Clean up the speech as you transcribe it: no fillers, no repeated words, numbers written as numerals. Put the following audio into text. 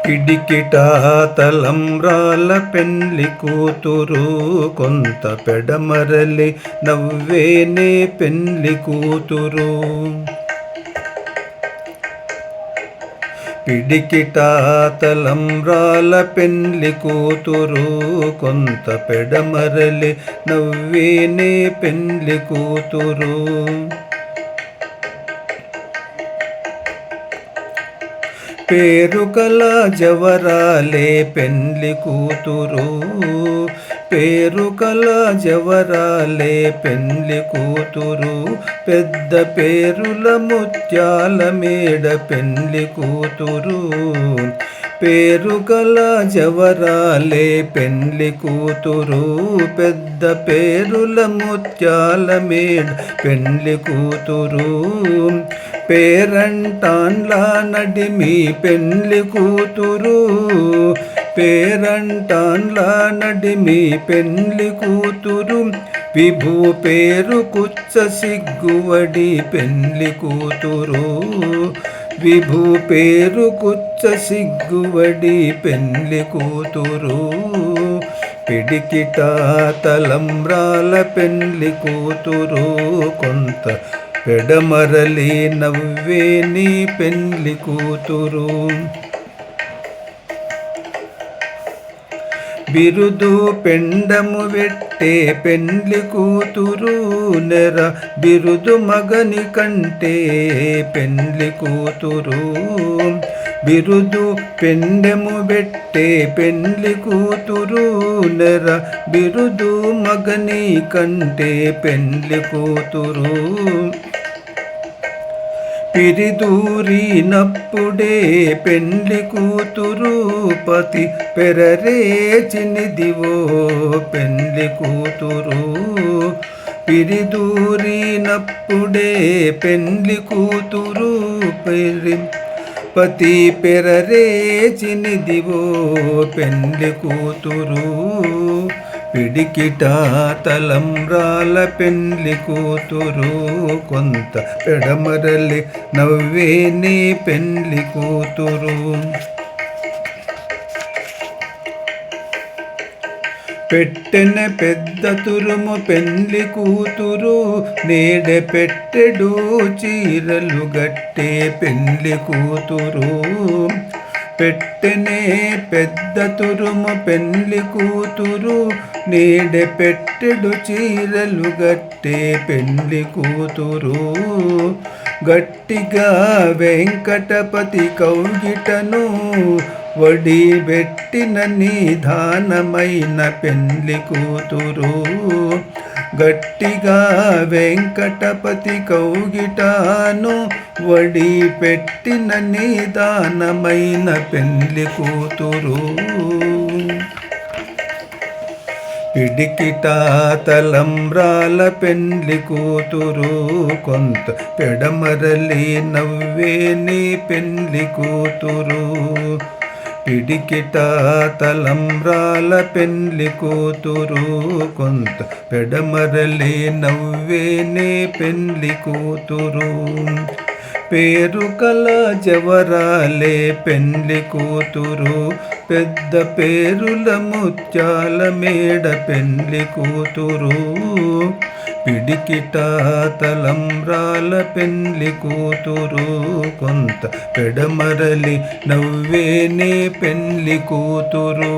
పిడికిట తలంబ్రాల పెండ్లి కూతురు కొంత పెడమరలి నవ్వేనే పెండ్లి కూతురు. పిడికిట తలంబ్రాల పెండ్లి కూతురు కొంత పెడమరలి నవ్వేనే పెండ్లి కూతురు. పేరుకల జవరాలే పెండ్లి కూతురు, పేరుకల జవరాలే పెండ్లి కూతురు. పెద్ద పేరుల ముత్యాల మేడ పెండ్లి కూతురు. పేరుకల జవరాలే పెండ్లి కూతురు, పెద్ద పేరుల ముత్యాల మేడ పెండ్లి కూతురు. పేరంటాన్ల నడిమి పెండ్లి కూతురు, పేరంటాన్ల నడిమి పెండ్లి కూతురు. విభూ పేరు కుచ్చ సిగ్గువడి పెండ్లి కూతురు, విభూ పేరు కుచ్చ సిగ్గువడి పెండ్లి కూతురు. పిడికిట తలంబ్రాల పెండ్లి కూతురు కొంత పెడమరలి నవ్వేని పెండ్లి కూతురు. బిరుదు పెండము వెట్టే పెండ్లి కూతురు, నెర బిరుదు మగని కంటే పెండ్లి కూతురు. బిరుదు పెండెము వెట్టే పెండ్లి కూతురు, నెర బిరుదు మగని కంటే పెండ్లి కూతురు. పిరిదూరినప్పుడే పెండ్లి కూతురు, పతి పెరరేచినిదివో పెండ్లి కూతురు. పిరిదూరినప్పుడే పెండ్లి కూతురు, పతి పెరరేచినిదివో పెండ్లి కూతురు. పిడికిట తలంబ్రాల పెండ్లి కూతురు కొంత పెడమరలి నవ్వేని పెండ్లి కూతురు. పెట్టెన పెద్ద తురుము పెండ్లి కూతురు, నేడె పెట్టెడు చీరలు గట్టే పెండ్లి కూతురు. పెట్టెనే పెద్ద తురుము పెండ్లి కూతురు, నేడె పెట్టెడు చీరలు గట్టే పెండ్లి కూతురు. గట్టిగా వెంకటపతి కౌగిటను వడి పెట్టిన నిధానమైన పెండ్లి కూతురు. గట్టిగా వెంకటపతి కౌగిటాను వడి పెట్టిన నిదానమైన పెండ్లి కూతురు. పిడికిట తలంబ్రాల పెండ్లి కూతురు కొంత పెడమరలి నవ్వేని పెండ్లి కూతురు. పిడికిట తలంబ్రాల పెండ్లి కూతురు కొంత పెడమరలి నవ్వేని పెండ్లి కూతురు. పేరుకల జవరాలే పెండ్లి కూతురు, పెద్ద పేరుల ముత్యాల మేడ పెండ్లి కూతురు. పిడికిట తలంబ్రాల పెండ్లి కూతురు కొంత పెడమరలి నవ్వేని పెండ్లి కూతురు.